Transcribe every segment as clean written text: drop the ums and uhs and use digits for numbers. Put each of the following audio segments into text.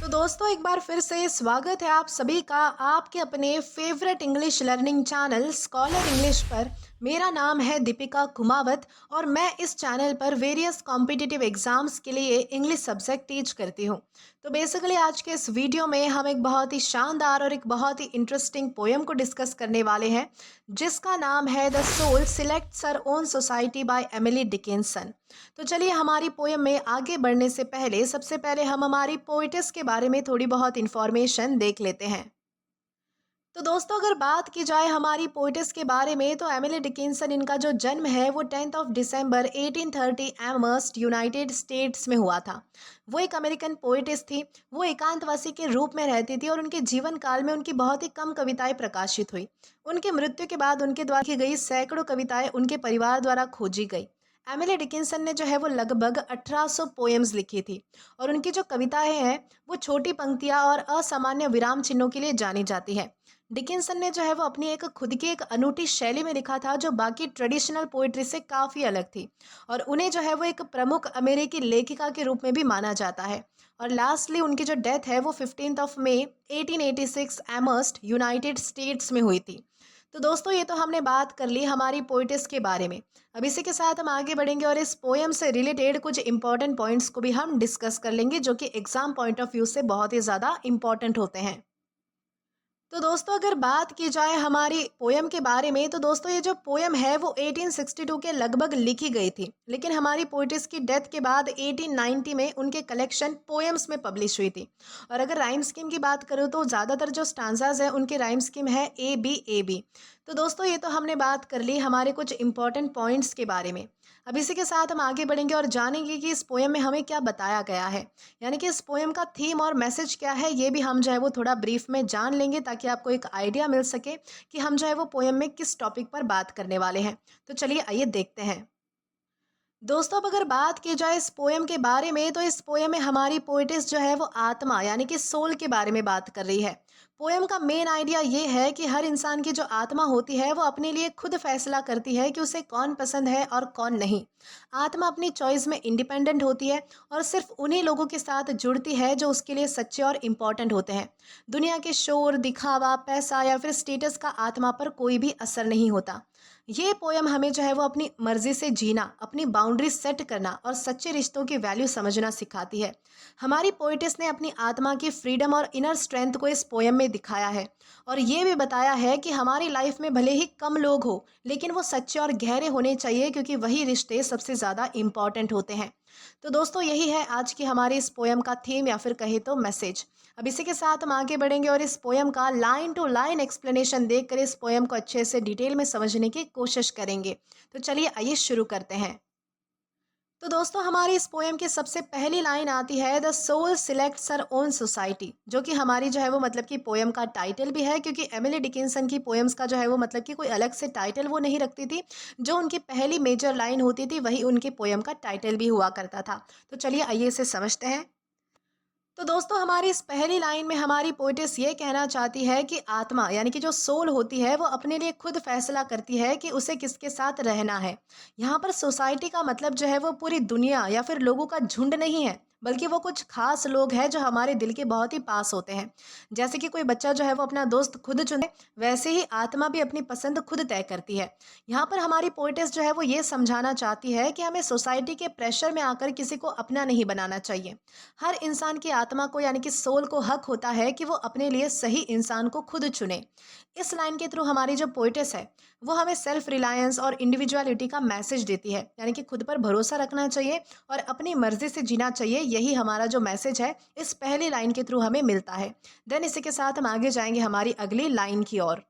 तो दोस्तों एक बार फिर से स्वागत है आप सभी का आपके अपने favourite English learning channel scholar English पर। मेरा नाम है दीपिका कुमावत और मैं इस चैनल पर वेरियस कॉम्पिटिटिव एग्जाम्स के लिए इंग्लिश सब्जेक्ट टीच करती हूँ। तो बेसिकली आज के इस वीडियो में हम एक बहुत ही शानदार और एक बहुत ही इंटरेस्टिंग पोएम को डिस्कस करने वाले हैं, जिसका नाम है the soul selects her own society by Emily Dickinson. तो चलिए हमारी पोयम में आगे बढ़ने से पहले सबसे पहले हम हमारी पोइटेस के बारे में थोड़ी बहुत इन्फॉर्मेशन देख लेते हैं। तो दोस्तों अगर बात की जाए हमारी पोइटेस के बारे में तो एमिली डिकिंसन इनका जो जन्म है वो 10 दिसंबर 1830 एमर्स्ट यूनाइटेड स्टेट्स में हुआ था। वो एक अमेरिकन पोइटेस थी। वो एकांतवासी के रूप में रहती थी और उनके जीवन काल में उनकी बहुत ही कम कविताएं प्रकाशित हुई। उनके मृत्यु के बाद उनके द्वारा लिखी गई सैकड़ों कविताएं उनके परिवार द्वारा खोजी गई। एमिली डिकिंसन ने जो है वो लगभग 1800 पोएम्स लिखी थी और उनकी जो कविताएं हैं वो छोटी पंक्तियां और असामान्य विराम चिन्हों के लिए जानी जाती है। डिकिंसन ने जो है वो अपनी एक खुद की एक अनूठी शैली में लिखा था जो बाकी ट्रेडिशनल पोइट्री से काफ़ी अलग थी और उन्हें जो है वो एक प्रमुख अमेरिकी लेखिका के रूप में भी माना जाता है। और लास्टली उनकी जो डेथ है वो 15 मई 1886 एमर्स्ट यूनाइटेड स्टेट्स में हुई थी। तो दोस्तों ये तो हमने बात कर ली हमारी पोइटिस के बारे में। अब इसी के साथ हम आगे बढ़ेंगे और इस पोएम से रिलेटेड कुछ इंपॉर्टेंट पॉइंट्स को भी हम डिस्कस कर लेंगे जो कि एग्जाम पॉइंट ऑफ व्यू से बहुत ही ज़्यादा इंपॉर्टेंट होते हैं। तो दोस्तों अगर बात की जाए हमारी पोयम के बारे में तो दोस्तों ये जो पोयम है वो 1862 के लगभग लिखी गई थी, लेकिन हमारी पोइटिस की डेथ के बाद 1890 में उनके कलेक्शन पोएम्स में पब्लिश हुई थी। और अगर राइम स्कीम की बात करूँ तो ज़्यादातर जो स्टांजाज है उनके राइम स्कीम है ए बी ए बी। तो दोस्तों ये तो हमने बात कर ली हमारे कुछ इंपॉर्टेंट पॉइंट्स के बारे में। अब इसी के साथ हम आगे बढ़ेंगे और जानेंगे कि इस पोयम में हमें क्या बताया गया है, यानी कि इस पोएम का थीम और मैसेज क्या है, ये भी हम जो है वो थोड़ा ब्रीफ में जान लेंगे ताकि आपको एक आइडिया मिल सके कि हम जो है वो पोएम में किस टॉपिक पर बात करने वाले हैं। तो चलिए आइए देखते हैं। दोस्तों अब अगर बात की जाए इस पोएम के बारे में तो इस पोएम में हमारी पोइटिस जो है वो आत्मा यानी कि सोल के बारे में बात कर रही है। पोएम का मेन आइडिया ये है कि हर इंसान की जो आत्मा होती है वो अपने लिए खुद फैसला करती है कि उसे कौन पसंद है और कौन नहीं। आत्मा अपनी चॉइस में इंडिपेंडेंट होती है और सिर्फ उन्हीं लोगों के साथ जुड़ती है जो उसके लिए सच्चे और इम्पॉर्टेंट होते हैं। दुनिया के शोर, दिखावा, पैसा या फिर स्टेटस का आत्मा पर कोई भी असर नहीं होता। ये पोयम हमें जो है वो अपनी मर्जी से जीना, अपनी बाउंड्री सेट करना और सच्चे रिश्तों की वैल्यू समझना सिखाती है। हमारी पोइटिस ने अपनी आत्मा की फ्रीडम और इनर स्ट्रेंथ को इस पोयम में दिखाया है और ये भी बताया है कि हमारी लाइफ में भले ही कम लोग हो लेकिन वो सच्चे और गहरे होने चाहिए क्योंकि वही रिश्ते सबसे ज़्यादा इम्पॉर्टेंट होते हैं। तो दोस्तों यही है आज की हमारी इस पोयम का थीम या फिर कहे तो मैसेज। अब इसी के साथ हम आगे बढ़ेंगे और इस पोयम का लाइन टू लाइन एक्सप्लेनेशन देखकर इस पोयम को अच्छे से डिटेल में समझने की कोशिश करेंगे। तो चलिए आइए शुरू करते हैं। तो दोस्तों हमारी इस पोयम की सबसे पहली लाइन आती है the soul selects her own society, जो कि हमारी जो है वो मतलब कि पोयम का टाइटल भी है क्योंकि एमिली डिकिंसन की पोयम्स का जो है वो मतलब कि कोई अलग से टाइटल वो नहीं रखती थी। जो उनकी पहली मेजर लाइन होती थी वही उनकी पोयम का टाइटल भी हुआ करता था। तो चलिए आइए इसे समझते हैं। तो दोस्तों हमारी इस पहली लाइन में हमारी पोइटिस ये कहना चाहती है कि आत्मा यानी कि जो सोल होती है वो अपने लिए खुद फैसला करती है कि उसे किसके साथ रहना है। यहाँ पर सोसाइटी का मतलब जो है वो पूरी दुनिया या फिर लोगों का झुंड नहीं है, बल्कि वो कुछ खास लोग हैं जो हमारे दिल के बहुत ही पास होते हैं। जैसे कि कोई बच्चा जो है वो अपना दोस्त खुद चुने, वैसे ही आत्मा भी अपनी पसंद खुद तय करती है। यहाँ पर हमारी पोइटिस जो है वो ये समझाना चाहती है कि हमें सोसाइटी के प्रेशर में आकर किसी को अपना नहीं बनाना चाहिए। हर इंसान की आत्मा को यानी कि सोल को हक होता है कि वो अपने लिए सही इंसान को खुद चुने। इस लाइन के थ्रू हमारी जो पोइटिस है वो हमें सेल्फ रिलायंस और इंडिविजुअलिटी का मैसेज देती है, यानी कि खुद पर भरोसा रखना चाहिए और अपनी मर्जी से जीना चाहिए। यही हमारा जो मैसेज है इस पहली लाइन के थ्रू हमें मिलता है। देन इसी के साथ हम आगे जाएंगे हमारी अगली लाइन की ओर।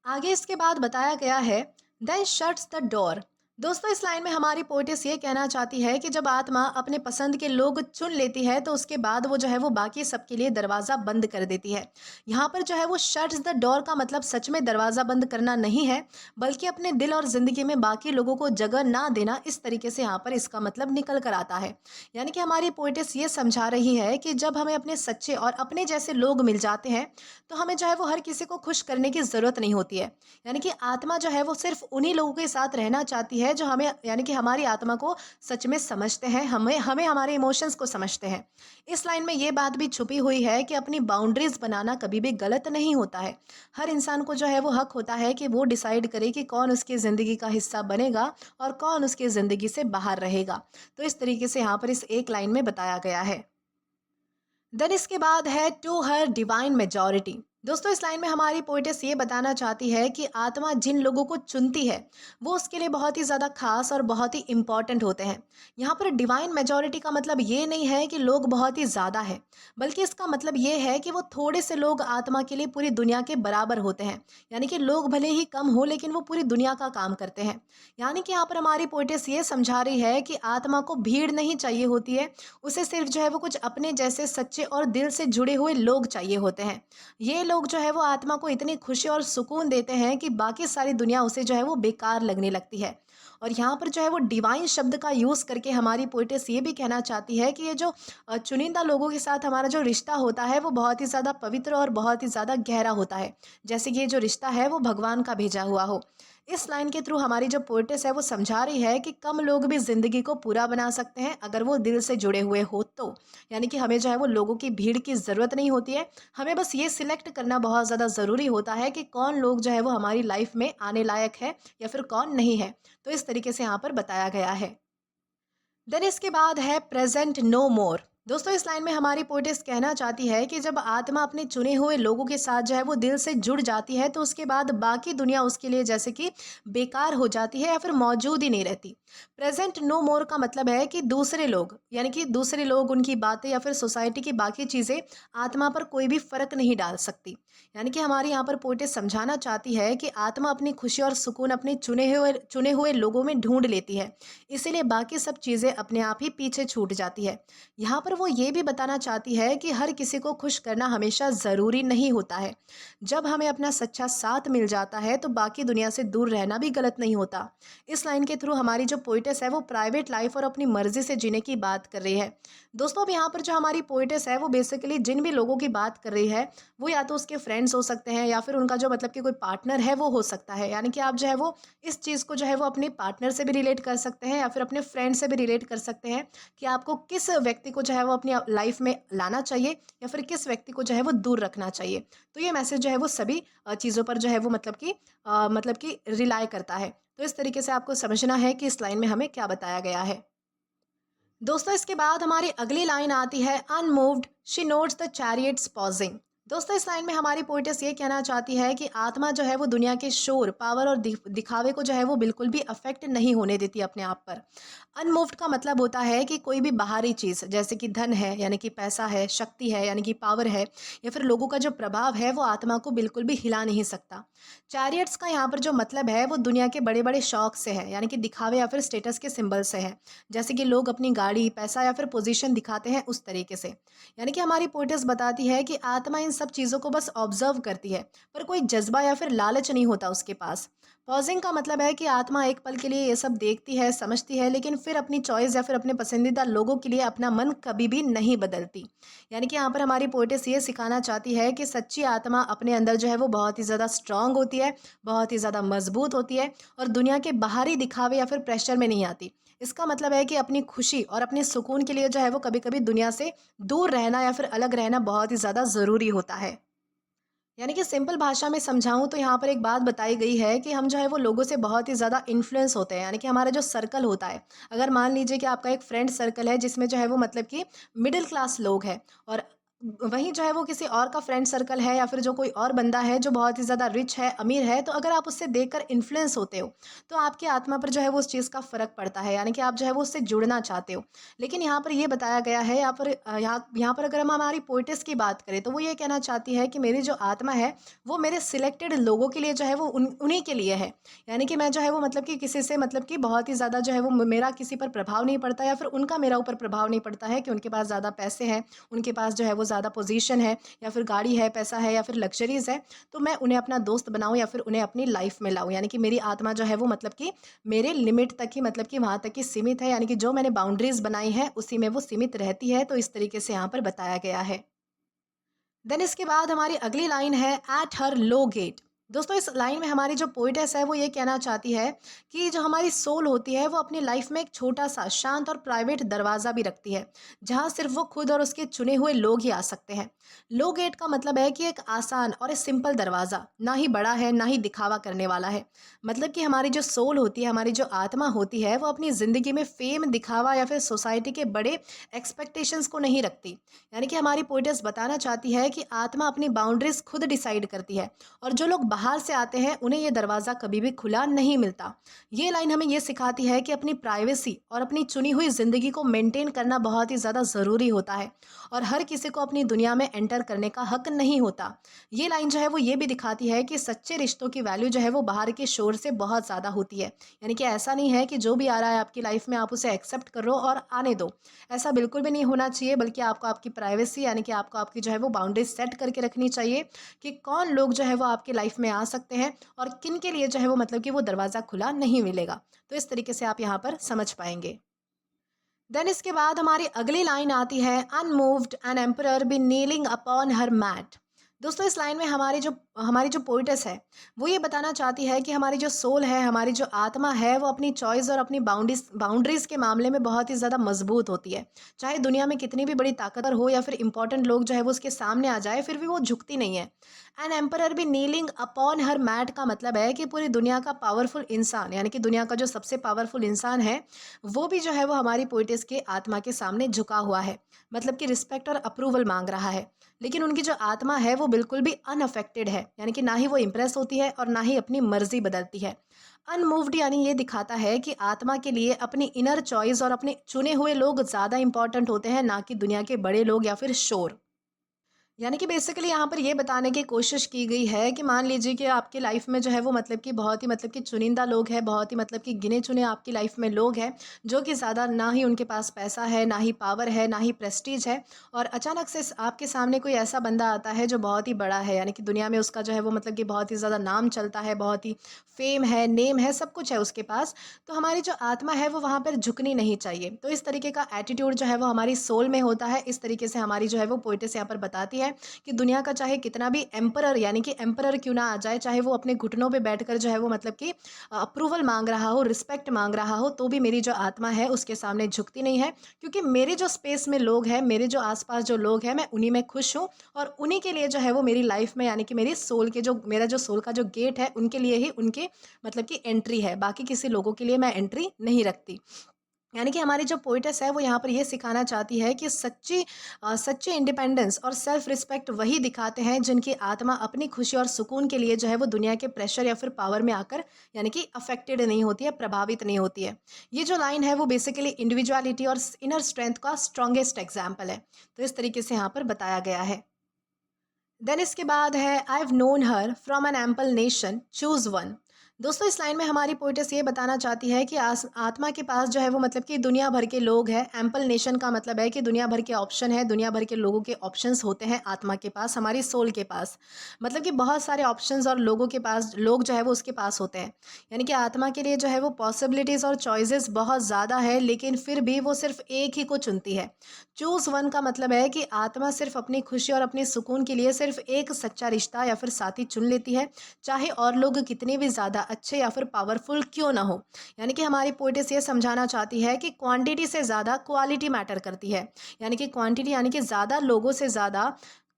आगे इसके बाद बताया गया है देन शट्स द डोर। दोस्तों इस लाइन में हमारी पोइटिस ये कहना चाहती है कि जब आत्मा अपने पसंद के लोग चुन लेती है तो उसके बाद वो जो है वो बाकी सबके लिए दरवाज़ा बंद कर देती है। यहाँ पर जो है वो शट्स द डोर का मतलब सच में दरवाज़ा बंद करना नहीं है, बल्कि अपने दिल और ज़िंदगी में बाकी लोगों को जगह ना देना। इस तरीके से यहाँ पर इसका मतलब निकल कर आता है। यानी कि हमारी पोइटिस ये समझा रही है कि जब हमें अपने सच्चे और अपने जैसे लोग मिल जाते हैं तो हमें जो है वो हर किसी को खुश करने की ज़रूरत नहीं होती है। यानी कि आत्मा जो है वो सिर्फ उन्हीं लोगों के साथ रहना चाहती है हैं जो हमें यानी कि हमारी आत्मा को सच में समझते हैं, हमें हमें हमारे इमोशंस को समझते हैं। इस लाइन में ये बात भी छुपी हुई है कि अपनी बाउंड्रीज बनाना कभी भी गलत नहीं होता है। हर इंसान को जो है वो हक होता है कि वो डिसाइड करे कि कौन उसकी ज़िंदगी का हिस्सा बनेगा और कौन उसकी ज़िंदगी से बाहर रहेगा। तो इस तरीके से यहाँ पर इस एक लाइन में बताया गया है। देन इसके बाद है टू हर डिवाइन मेजॉरिटी। दोस्तों इस लाइन में हमारी पोइटेस ये बताना चाहती है कि आत्मा जिन लोगों को चुनती है वो उसके लिए बहुत ही ज़्यादा खास और बहुत ही इम्पॉर्टेंट होते हैं। यहाँ पर डिवाइन मेजॉरिटी का मतलब ये नहीं है कि लोग बहुत ही ज़्यादा है, बल्कि इसका मतलब ये है कि वो थोड़े से लोग आत्मा के लिए पूरी दुनिया के बराबर होते हैं। यानी कि लोग भले ही कम हो लेकिन वो पूरी दुनिया का काम करते हैं। यानी कि यहाँ पर हमारी पोइटेस ये समझा रही है कि आत्मा को भीड़ नहीं चाहिए होती है, उसे सिर्फ जो है वो कुछ अपने जैसे सच्चे और दिल से जुड़े हुए लोग चाहिए होते हैं। ये लोग जो है वो आत्मा को इतनी खुशी और सुकून देते हैं कि बाकी सारी दुनिया उसे जो है वो बेकार लगने लगती है। और यहाँ पर जो है वो डिवाइन शब्द का यूज़ करके हमारी पोइटेस ये भी कहना चाहती है कि ये जो चुनिंदा लोगों के साथ हमारा जो रिश्ता होता है वो बहुत ही ज़्यादा पवित्र और बहुत ही ज़्यादा गहरा होता है, जैसे कि ये जो रिश्ता है वो भगवान का भेजा हुआ हो। इस लाइन के थ्रू हमारी जो पोइटेस है वो समझा रही है कि कम लोग भी ज़िंदगी को पूरा बना सकते हैं अगर वो दिल से जुड़े हुए हो तो। यानी कि हमें जो है वो लोगों की भीड़ की ज़रूरत नहीं होती है, हमें बस ये सिलेक्ट करना बहुत ज़्यादा ज़रूरी होता है कि कौन लोग जो है वो हमारी लाइफ में आने लायक है या फिर कौन नहीं है। तो इस तरीके से यहाँ पर बताया गया है। देन इसके बाद है प्रेजेंट नो मोर। दोस्तों इस लाइन में हमारी पोइटेस कहना चाहती है कि जब आत्मा अपने चुने हुए लोगों के साथ जो है वो दिल से जुड़ जाती है तो उसके बाद बाकी दुनिया उसके लिए जैसे कि बेकार हो जाती है या फिर मौजूद ही नहीं रहती। प्रेजेंट नो मोर का मतलब है कि दूसरे लोग यानी कि दूसरे लोग, उनकी बातें या फिर सोसाइटी की बाकी चीज़ें आत्मा पर कोई भी फर्क नहीं डाल सकती। यानी कि हमारी यहाँ पर पोइटेस समझाना चाहती है कि आत्मा अपनी खुशी और सुकून अपने चुने हुए लोगों में ढूंढ लेती है, इसीलिए बाकी सब चीज़ें अपने आप ही पीछे छूट जाती है। यहाँ पर वो ये भी बताना चाहती है कि हर किसी को खुश करना हमेशा ज़रूरी नहीं होता है। जब हमें अपना सच्चा साथ मिल जाता है तो बाकी दुनिया से दूर रहना भी गलत नहीं होता। इस लाइन के थ्रू हमारी जो पोइटेस है वो प्राइवेट लाइफ और अपनी मर्जी से जीने की बात कर रही है। दोस्तों अब यहाँ पर जो हमारी पोइटेस है वो बेसिकली जिन भी लोगों की बात कर रही है वो या तो उसके फ्रेंड्स हो सकते हैं या फिर उनका जो मतलब कि कोई पार्टनर है वो हो सकता है। यानी कि आप जो है वो इस चीज़ को जो है वो अपने पार्टनर से भी रिलेट कर सकते हैं या फिर अपने फ्रेंड से भी रिलेट कर सकते हैं कि आपको किस व्यक्ति को जो है वो अपनी लाइफ में लाना चाहिए या फिर किस व्यक्ति को जो है वो दूर रखना चाहिए। तो ये मैसेज जो है वो सभी चीज़ों पर जो है वो मतलब कि रिलाई करता है। तो इस तरीके से आपको समझना है कि इस लाइन में हमें क्या बताया गया है। दोस्तों इसके बाद हमारी अगली लाइन आती है unmoved she notes the chariots pausing. दोस्तों इस लाइन में हमारी पोइटेस ये कहना चाहती है कि आत्मा जो है वो दुनिया के शोर, पावर और दिखावे को जो है वो बिल्कुल भी अफेक्ट नहीं होने देती अपने आप पर। अनमूव्ड का मतलब होता है कि कोई भी बाहरी चीज़ जैसे कि धन है यानी कि पैसा है, शक्ति है यानी कि पावर है या फिर लोगों का जो प्रभाव है वो आत्मा को बिल्कुल भी हिला नहीं सकता। चैरियट्स का यहाँ पर जो मतलब है वो दुनिया के बड़े बड़े शौक से है, यानी कि दिखावे या फिर स्टेटस के सिंबल से है, जैसे कि लोग अपनी गाड़ी, पैसा या फिर पोजीशन दिखाते हैं उस तरीके से। यानी कि हमारी पोइटेस बताती है कि आत्मा इन सब चीज़ों को बस ऑब्जर्व करती है, पर कोई जज्बा या फिर लालच नहीं होता उसके पास। पॉजिंग का मतलब है कि आत्मा एक पल के लिए ये सब देखती है, समझती है, लेकिन फिर अपनी चॉइस या फिर अपने पसंदीदा लोगों के लिए अपना मन कभी भी नहीं बदलती। यानी कि यहाँ पर हमारी पोइटेस ये सिखाना चाहती है कि सच्ची आत्मा अपने अंदर जो है वो बहुत ही ज़्यादा स्ट्रांग होती है, बहुत ही ज़्यादा मजबूत होती है और दुनिया के बाहरी दिखावे या फिर प्रेशर में नहीं आती। इसका मतलब है कि अपनी खुशी और अपने सुकून के लिए जो है वो कभी कभी दुनिया से दूर रहना या फिर अलग रहना बहुत ही ज़्यादा ज़रूरी होता है। यानी कि सिंपल भाषा में समझाऊँ तो यहाँ पर एक बात बताई गई है कि हम जो है वो लोगों से बहुत ही ज़्यादा इन्फ्लुएंस होते हैं। यानी कि हमारा जो सर्कल होता है, अगर मान लीजिए कि आपका एक फ्रेंड सर्कल है जिसमें जो है वो मतलब कि मिडिल क्लास लोग हैं और वहीं जो है वो किसी और का फ्रेंड सर्कल है या फिर जो कोई और बंदा है जो बहुत ही ज़्यादा रिच है, अमीर है, तो अगर आप उससे देखकर इन्फ्लुएंस होते हो तो आपकी आत्मा पर जो है वो उस चीज़ का फ़र्क पड़ता है। यानी कि आप जो है वो उससे जुड़ना चाहते हो। लेकिन यहाँ पर ये बताया गया है, यहाँ पर अगर हम हमारी पोइटिस की बात करें तो वो ये कहना चाहती है कि मेरी जो आत्मा है वो मेरे सिलेक्टेड लोगों के लिए जो है वो उन्हीं के लिए है। यानी कि मैं जो है वो मतलब कि किसी से मतलब कि बहुत ही ज़्यादा जो है वो मेरा किसी पर प्रभाव नहीं पड़ता या फिर उनका मेरा ऊपर प्रभाव नहीं पड़ता है कि उनके पास ज़्यादा पैसे हैं, उनके पास जो है वो ज़्यादा पोजीशन है या फिर गाड़ी है, पैसा है या फिर लग्जरीज़ है, तो मैं उन्हें अपना दोस्त बनाऊँ या फिर उन्हें अपनी लाइफ में लाऊँ। यानी कि मेरी आत्मा जो है वो मतलब कि मेरे लिमिट तक ही मतलब कि वहाँ तक ही सीमित है, यानी कि जो मैंने बाउंड्रीज़ बनाई हैं उसी में वो सीमित रहती है। तो इस तरीके से यहाँ पर बताया गया है। देन इसके बाद हमारी अगली लाइन है एट हर लो गेट। दोस्तों इस लाइन में हमारी जो पोइटेस है वो ये कहना चाहती है कि जो हमारी सोल होती है वो अपनी लाइफ में एक छोटा सा शांत और प्राइवेट दरवाज़ा भी रखती है, जहाँ सिर्फ वो खुद और उसके चुने हुए लोग ही आ सकते हैं। लो गेट का मतलब है कि एक आसान और एक सिंपल दरवाज़ा, ना ही बड़ा है ना ही दिखावा करने वाला है। मतलब कि हमारी जो सोल होती है, हमारी जो आत्मा होती है, वो अपनी ज़िंदगी में फेम, दिखावा या फिर सोसाइटी के बड़े एक्सपेक्टेशंस को नहीं रखती। यानी कि हमारी पोइटेस बताना चाहती है कि आत्मा अपनी बाउंड्रीज खुद डिसाइड करती है, और जो लोग बाहर से आते हैं उन्हें ये दरवाज़ा कभी भी खुला नहीं मिलता। ये लाइन हमें ये सिखाती है कि अपनी प्राइवेसी और अपनी चुनी हुई ज़िंदगी को मेंटेन करना बहुत ही ज़्यादा ज़रूरी होता है, और हर किसी को अपनी दुनिया में एंटर करने का हक नहीं होता। ये लाइन जो है वो ये भी दिखाती है कि सच्चे रिश्तों की वैल्यू जो है वो बाहर के शोर से बहुत ज़्यादा होती है। यानी कि ऐसा नहीं है कि जो भी आ रहा है आपकी लाइफ में आप उसे एक्सेप्ट करो और आने दो। ऐसा बिल्कुल भी नहीं होना चाहिए, बल्कि आपको आपकी प्राइवेसी यानी कि आपको आपकी जो है वो बाउंड्री सेट करके रखनी चाहिए कि कौन लोग जो है वो आपकी लाइफ में आ सकते हैं और किन के लिए जो है वो मतलब कि वो दरवाज़ा खुला नहीं मिलेगा। तो इस तरीके से आप यहाँ पर समझ पाएंगे। देन इसके बाद हमारी अगली लाइन आती है, unmoved an emperor be kneeling upon her mat. दोस्तों इस लाइन में हमारी जो पोइटेस है वो ये बताना चाहती है कि हमारी जो सोल है, हमारी जो आत्मा है, वो अपनी चॉइस और अपनी बाउंड्रीज के मामले में बहुत ही ज़्यादा मजबूत होती है। चाहे दुनिया में कितनी भी बड़ी ताकतवर हो या फिर इंपॉर्टेंट लोग जो है वो उसके सामने आ जाए, फिर भी वो झुकती नहीं है। एन एम्परर भी नीलिंग अपॉन हर मैट का मतलब है कि पूरी दुनिया का पावरफुल इंसान, यानी कि दुनिया का जो सबसे पावरफुल इंसान है, वो भी जो है वो हमारी पोइटेस के आत्मा के सामने झुका हुआ है। मतलब कि रिस्पेक्ट और अप्रूवल मांग रहा है। लेकिन उनकी जो आत्मा है वो बिल्कुल भी अनअफेक्टेड है, यानी कि ना ही वो इम्प्रेस होती है और ना ही अपनी मर्जी बदलती है। अनमूव्ड यानी ये दिखाता है कि आत्मा के लिए अपनी इनर चॉइस और अपने चुने हुए लोग ज़्यादा इंपॉर्टेंट होते हैं, ना कि दुनिया के बड़े लोग या फिर शोर। यानी कि बेसिकली यहाँ पर ये बताने की कोशिश की गई है कि मान लीजिए कि आपकी लाइफ में जो है वो मतलब कि बहुत ही मतलब कि चुनिंदा लोग हैं, बहुत ही मतलब कि गिने चुने आपकी लाइफ में लोग हैं, जो कि ज़्यादा ना ही उनके पास पैसा है, ना ही पावर है, ना ही प्रेस्टीज है। और अचानक से आपके सामने कोई ऐसा बंदा आता है जो बहुत ही बड़ा है, यानी कि दुनिया में उसका जो है वो मतलब कि बहुत ही ज़्यादा नाम चलता है, बहुत ही फेम है, नेम है, सब कुछ है उसके पास। तो हमारी जो आत्मा है वो वहाँ पर झुकनी नहीं चाहिए। तो इस तरीके का एटीट्यूड जो है वो हमारी सोल में होता है। इस तरीके से हमारी जो है वो पोइटेस यहाँ पर बताती है कि दुनिया का चाहे कितना भी एम्परर, यानी कि एम्परर क्यों ना आ जाए, चाहे वो अपने घुटनों पे बैठकर जो है वो मतलब कि अप्रूवल मांग रहा हो, रिस्पेक्ट मांग रहा हो, तो भी मेरी जो आत्मा है उसके सामने झुकती नहीं है। क्योंकि मेरे जो स्पेस में लोग हैं, मेरे जो आसपास जो लोग हैं, मैं उन्हीं में खुश हूँ, और उन्हीं के लिए जो है वो मेरी लाइफ में, यानी कि मेरी सोल के जो मेरा जो सोल का जो गेट है, उनके लिए ही उनके मतलब कि एंट्री है, बाकी किसी लोगों के लिए मैं एंट्री नहीं रखती। यानी कि हमारी जो पोइटेस है वो यहाँ पर ये सिखाना चाहती है कि सच्ची इंडिपेंडेंस और सेल्फ रिस्पेक्ट वही दिखाते हैं जिनकी आत्मा अपनी खुशी और सुकून के लिए जो है वो दुनिया के प्रेशर या फिर पावर में आकर यानी कि अफेक्टेड नहीं होती है, प्रभावित नहीं होती है। ये जो लाइन है वो बेसिकली इंडिविजुअलिटी और इनर स्ट्रेंथ का स्ट्रॉन्गेस्ट एग्जाम्पल है। तो इस तरीके से यहाँ पर बताया गया है। देन इसके बाद है, I have known her from an ample nation, choose one. दोस्तों इस लाइन में हमारी पोइटेस ये बताना चाहती है कि आत्मा के पास जो है वो मतलब कि दुनिया भर के लोग हैं। एम्पल नेशन का मतलब है कि दुनिया भर के ऑप्शन है, दुनिया भर के लोगों के ऑप्शंस होते हैं आत्मा के पास, हमारी सोल के पास। मतलब कि बहुत सारे ऑप्शंस और लोगों के पास, लोग जो है वो उसके पास होते हैं। यानी कि आत्मा के लिए जो है वो पॉसिबिलिटीज़ और चॉइसेस बहुत ज़्यादा है, लेकिन फिर भी वो सिर्फ एक ही को चुनती है। चूज वन का मतलब है कि आत्मा सिर्फ अपनी खुशी और अपने सुकून के लिए सिर्फ एक सच्चा रिश्ता या फिर साथी चुन लेती है, चाहे और लोग कितने भी ज़्यादा अच्छे या फिर पावरफुल क्यों ना हो। यानी कि हमारी पोइटेस ये समझाना चाहती है कि क्वांटिटी से ज़्यादा क्वालिटी मैटर करती है। यानी कि क्वांटिटी यानी कि ज़्यादा लोगों से ज़्यादा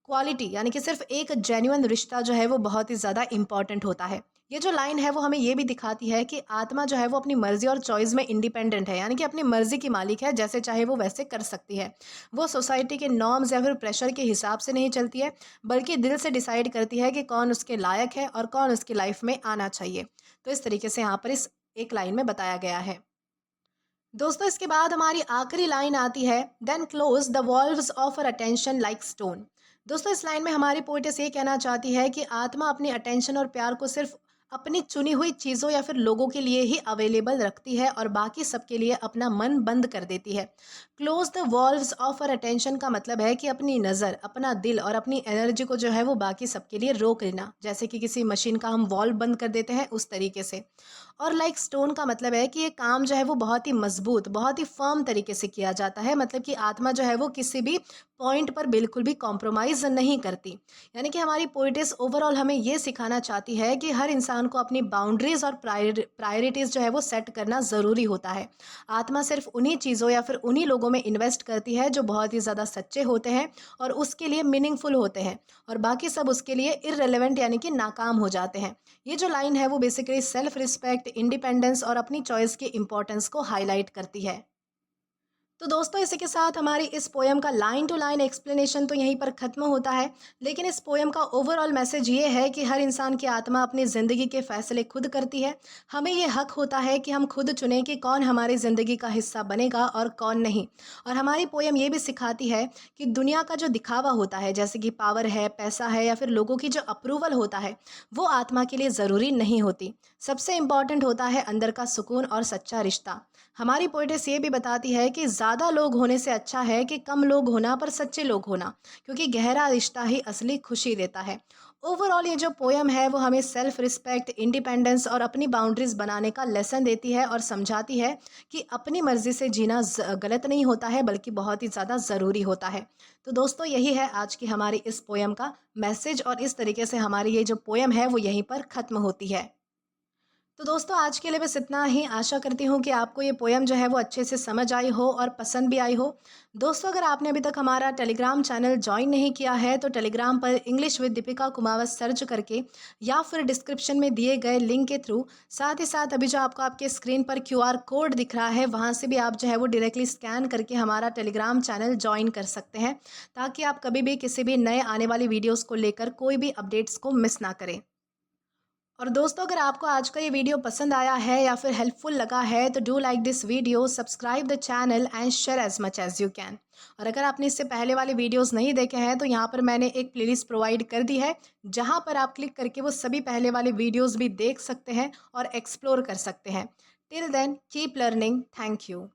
क्वालिटी, यानी कि सिर्फ एक जेन्युइन रिश्ता जो है वो बहुत ही ज़्यादा इंपॉर्टेंट होता है। ये जो लाइन है वो हमें ये भी दिखाती है कि आत्मा जो है वो अपनी मर्जी और चॉइस में इंडिपेंडेंट है, यानी कि अपनी मर्जी की मालिक है, जैसे चाहे वो वैसे कर सकती है। वो सोसाइटी के नॉर्म्स या फिर प्रेशर के हिसाब से नहीं चलती है, बल्कि दिल से डिसाइड करती है कि कौन उसके लायक है और कौन उसकी लाइफ में आना चाहिए। तो इस तरीके से यहाँ पर इस एक लाइन में बताया गया है। दोस्तों इसके बाद हमारी आखिरी लाइन आती है, then close the valves of her attention like stone. दोस्तों इस लाइन में हमारी पोइटेस ये कहना चाहती है कि आत्मा अपनी अटेंशन और प्यार को सिर्फ अपनी चुनी हुई चीज़ों या फिर लोगों के लिए ही अवेलेबल रखती है, और बाकी सबके लिए अपना मन बंद कर देती है। Close the valves of her attention का मतलब है कि अपनी नज़र, अपना दिल और अपनी एनर्जी को जो है वो बाकी सबके लिए रोक लेना, जैसे कि किसी मशीन का हम वॉल्व बंद कर देते हैं उस तरीके से। और लाइक स्टोन का मतलब है कि ये काम जो है वो बहुत ही मजबूत, बहुत ही फर्म तरीके से किया जाता है। मतलब कि आत्मा जो है वो किसी भी पॉइंट पर बिल्कुल भी कॉम्प्रोमाइज़ नहीं करती। यानी कि हमारी पोएटेस ओवरऑल हमें ये सिखाना चाहती है कि हर इंसान को अपनी बाउंड्रीज़ और प्रायोरिटीज़ जो है वो सेट करना ज़रूरी होता है। आत्मा सिर्फ उन्हीं चीज़ों या फिर उन्हीं लोगों में इन्वेस्ट करती है जो बहुत ही ज़्यादा सच्चे होते हैं और उसके लिए मीनिंगफुल होते हैं, और बाकी सब उसके लिए इररिलेवेंट यानी कि नाकाम हो जाते हैं। ये जो लाइन है वो बेसिकली सेल्फ रिस्पेक्ट, इंडिपेंडेंस और अपनी चॉइस की इंपॉर्टेंस को हाईलाइट करती है। तो दोस्तों, इसी के साथ हमारी इस पोएम का लाइन टू लाइन एक्सप्लेनेशन तो यहीं पर ख़त्म होता है। लेकिन इस पोएम का ओवरऑल मैसेज ये है कि हर इंसान की आत्मा अपनी ज़िंदगी के फ़ैसले खुद करती है। हमें ये हक होता है कि हम खुद चुनें कि कौन हमारी ज़िंदगी का हिस्सा बनेगा और कौन नहीं। और हमारी पोएम ये भी सिखाती है कि दुनिया का जो दिखावा होता है, जैसे कि पावर है, पैसा है या फिर लोगों की जो अप्रूवल होता है, वो आत्मा के लिए ज़रूरी नहीं होती। सबसे इम्पॉर्टेंट होता है अंदर का सुकून और सच्चा रिश्ता। हमारी पोएटेस ये भी बताती है कि ज़्यादा लोग होने से अच्छा है कि कम लोग होना पर सच्चे लोग होना, क्योंकि गहरा रिश्ता ही असली खुशी देता है। ओवरऑल ये जो पोयम है वो हमें सेल्फ रिस्पेक्ट, इंडिपेंडेंस और अपनी बाउंड्रीज बनाने का लेसन देती है और समझाती है कि अपनी मर्जी से जीना गलत नहीं होता है, बल्कि बहुत ही ज़्यादा ज़रूरी होता है। तो दोस्तों, यही है आज की हमारी इस पोयम का मैसेज, और इस तरीके से हमारी ये जो पोयम है वो यहीं पर ख़त्म होती है। तो दोस्तों, आज के लिए बस इतना ही। आशा करती हूँ कि आपको ये पोएम जो है वो अच्छे से समझ आई हो और पसंद भी आई हो। दोस्तों, अगर आपने अभी तक हमारा टेलीग्राम चैनल ज्वाइन नहीं किया है तो टेलीग्राम पर English with Deepika Kumawat search करके या फिर डिस्क्रिप्शन में दिए गए लिंक के थ्रू, साथ ही साथ अभी जो आपको आपके स्क्रीन पर क्यूआर कोड दिख रहा है वहाँ से भी आप जो है वो डायरेक्टली स्कैन करके हमारा टेलीग्राम चैनल ज्वाइन कर सकते हैं, ताकि आप कभी भी किसी भी नए आने वाली वीडियोज़ को लेकर कोई भी अपडेट्स को मिस ना करें। और दोस्तों, अगर आपको आज का ये वीडियो पसंद आया है या फिर हेल्पफुल लगा है तो do like this video, subscribe the channel and share as much as you can. और अगर आपने इससे पहले वाले वीडियोस नहीं देखे हैं तो यहाँ पर मैंने एक प्लेलिस्ट प्रोवाइड कर दी है, जहाँ पर आप क्लिक करके वो सभी पहले वाले वीडियोस भी देख सकते हैं और एक्सप्लोर कर सकते हैं। Till then keep learning. Thank you.